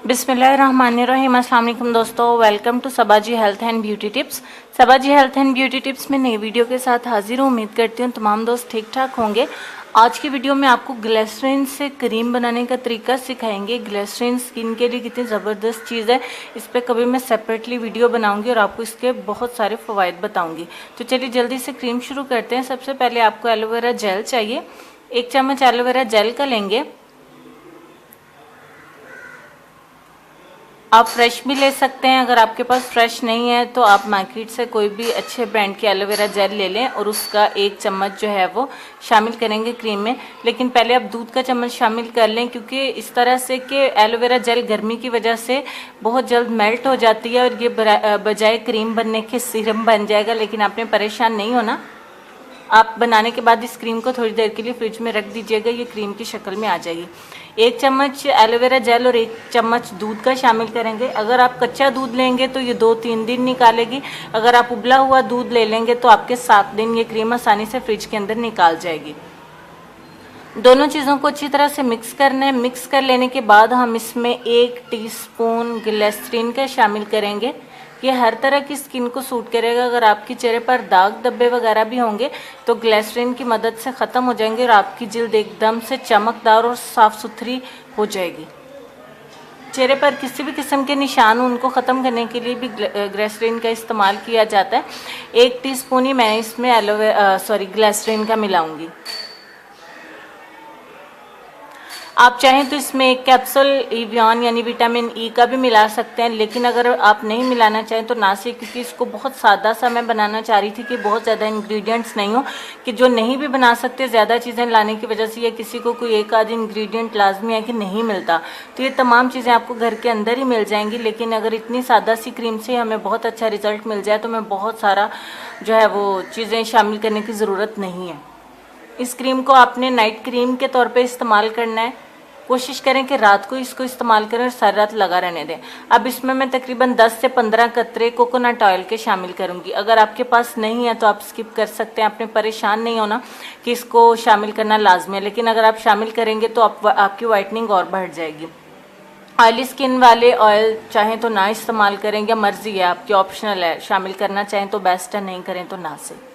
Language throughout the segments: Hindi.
बिस्मिल्लाहिर्रहमानिर्रहीम। अस्सलाम वालेकुम दोस्तों, welcome to Sabaji health and beauty tips. Sabaji health and beauty tips में नई वीडियो के साथ हाजिर हूँ। उम्मीद करती हूँ तमाम दोस्त ठीक ठाक होंगे। आज की वीडियो में आपको ग्लिसरीन से क्रीम बनाने का तरीका सिखाएंगे। ग्लिसरीन स्किन के लिए कितनी ज़बरदस्त चीज़ है, इस पर कभी मैं सेपरेटली वीडियो बनाऊंगी और आपको इसके बहुत सारे फ़वाइद बताऊंगी। तो चलिए जल्दी से क्रीम शुरू करते हैं। सबसे पहले आपको एलोवेरा जेल चाहिए। 1 चम्मच एलोवेरा जेल का लेंगे। आप फ्रेश भी ले सकते हैं। अगर आपके पास फ्रेश नहीं है तो आप मार्केट से कोई भी अच्छे ब्रांड की एलोवेरा जेल ले लें और उसका 1 चम्मच जो है वो शामिल करेंगे क्रीम में। लेकिन पहले आप दूध का चम्मच शामिल कर लें, क्योंकि इस तरह से कि एलोवेरा जेल गर्मी की वजह से बहुत जल्द मेल्ट हो जाती है और ये बजाय क्रीम बनने के सीरम बन जाएगा। लेकिन आपने परेशान नहीं होना। आप बनाने के बाद इस क्रीम को थोड़ी देर के लिए फ्रिज में रख दीजिएगा, ये क्रीम की शक्ल में आ जाएगी। 1 चम्मच एलोवेरा जेल और 1 चम्मच दूध का शामिल करेंगे। अगर आप कच्चा दूध लेंगे तो ये 2-3 दिन निकालेगी। अगर आप उबला हुआ दूध ले लेंगे तो आपके 7 दिन ये क्रीम आसानी से फ्रिज के अंदर निकाल जाएगी। दोनों चीज़ों को अच्छी तरह से मिक्स करना है। मिक्स कर लेने के बाद हम इसमें 1 टीस्पून ग्लिसरीन का शामिल करेंगे। ये हर तरह की स्किन को सूट करेगा। अगर आपके चेहरे पर दाग धब्बे वगैरह भी होंगे तो ग्लिसरीन की मदद से ख़त्म हो जाएंगे और आपकी जिल्द एकदम से चमकदार और साफ़ सुथरी हो जाएगी। चेहरे पर किसी भी किस्म के निशान उनको ख़त्म करने के लिए भी ग्लिसरीन का इस्तेमाल किया जाता है। 1 टीस्पून ही मैं इसमें ग्लिसरीन का मिलाऊंगी। आप चाहें तो इसमें 1 कैप्सूल इवियन यानी विटामिन ई का भी मिला सकते हैं, लेकिन अगर आप नहीं मिलाना चाहें तो ना से, क्योंकि इसको बहुत सादा सा मैं बनाना चाह रही थी कि बहुत ज़्यादा इंग्रेडिएंट्स नहीं हो, कि जो नहीं भी बना सकते ज़्यादा चीज़ें लाने की वजह से, या किसी को कोई एक आध इंग्रेडिएंट लाजमी है कि नहीं मिलता, तो ये तमाम चीज़ें आपको घर के अंदर ही मिल जाएंगी। लेकिन अगर इतनी सादा सी क्रीम से हमें बहुत अच्छा रिजल्ट मिल जाए तो मैं बहुत सारा जो है वो चीज़ें शामिल करने की ज़रूरत नहीं है। इस क्रीम को आपने नाइट क्रीम के तौर पे इस्तेमाल करना है। कोशिश करें कि रात को इसको इस्तेमाल करें और सारी रात लगा रहने दें। अब इसमें मैं तकरीबन 10 से 15 कतरे कोकोनट ऑयल के शामिल करूंगी। अगर आपके पास नहीं है तो आप स्किप कर सकते हैं। आपने परेशान नहीं होना कि इसको शामिल करना लाजमी है, लेकिन अगर आप शामिल करेंगे तो आपकी वाइटनिंग और बढ़ जाएगी। ऑयली स्किन वाले ऑयल चाहें तो ना इस्तेमाल करें, या मर्जी है आपकी, ऑप्शनल है। शामिल करना चाहें तो बेस्ट है, नहीं करें तो ना से।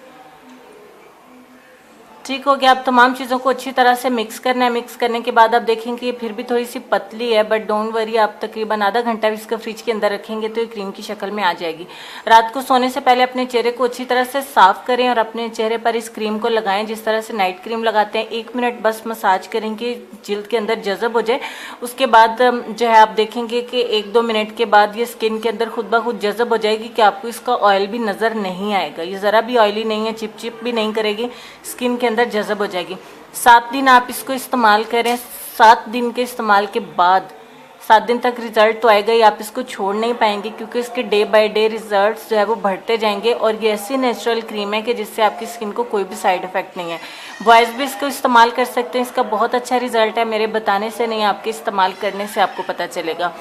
ठीक हो गया। अब तमाम चीज़ों को अच्छी तरह से मिक्स करना है। मिक्स करने के बाद आप देखेंगे फिर भी थोड़ी सी पतली है, बट डोंट वरी, आप तकरीबन आधा घंटा भी इसका फ्रिज के अंदर रखेंगे तो ये क्रीम की शक्ल में आ जाएगी। रात को सोने से पहले अपने चेहरे को अच्छी तरह से साफ करें और अपने चेहरे पर इस क्रीम को लगाएं जिस तरह से नाइट क्रीम लगाते हैं। 1 मिनट बस मसाज करेंगे, जिल्द के अंदर जज़ब हो जाए। उसके बाद जो है आप देखेंगे कि 1-2 मिनट के बाद ये स्किन के अंदर खुद ब खुद जज़ब हो जाएगी कि आपको इसका ऑयल भी नज़र नहीं आएगा। ये ज़रा भी ऑयली नहीं है, चिप भी नहीं करेगी, स्किन के अंदर जज़ब हो जाएगी। 7 दिन आप इसको इस्तेमाल करें। 7 दिन के इस्तेमाल के बाद 7 दिन तक रिजल्ट तो आएगा ही, आप इसको छोड़ नहीं पाएंगे, क्योंकि इसके डे बाय डे रिजल्ट्स जो है वो बढ़ते जाएंगे। और ये ऐसी नेचुरल क्रीम है कि जिससे आपकी स्किन को कोई भी साइड इफेक्ट नहीं है। बॉयज़ भी इसको इस्तेमाल कर सकते हैं। इसका बहुत अच्छा रिजल्ट है, मेरे बताने से नहीं, आपके इस्तेमाल करने से आपको पता चलेगा।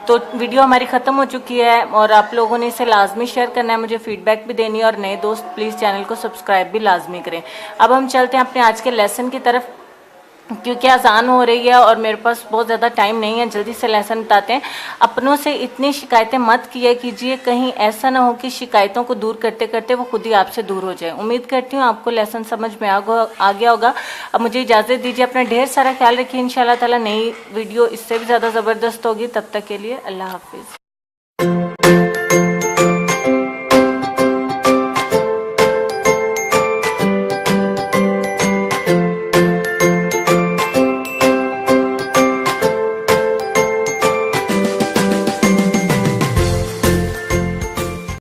तो वीडियो हमारी ख़त्म हो चुकी है और आप लोगों ने इसे लाजमी शेयर करना है, मुझे फीडबैक भी देनी है, और नए दोस्त प्लीज़ चैनल को सब्सक्राइब भी लाजमी करें। अब हम चलते हैं अपने आज के लेसन की तरफ, क्योंकि आसान हो रही है और मेरे पास बहुत ज़्यादा टाइम नहीं है। जल्दी से लेसन बताते हैं। अपनों से इतनी शिकायतें मत किया कीजिए, कहीं ऐसा ना हो कि शिकायतों को दूर करते करते वो खुद ही आपसे दूर हो जाए। उम्मीद करती हूँ आपको लेसन समझ में आ गया होगा। अब मुझे इजाज़त दीजिए, अपना ढेर सारा ख्याल रखिए। इंशाल्लाह ताला नई वीडियो इससे भी ज़्यादा ज़बरदस्त होगी। तब तक के लिए अल्लाह हाफिज़।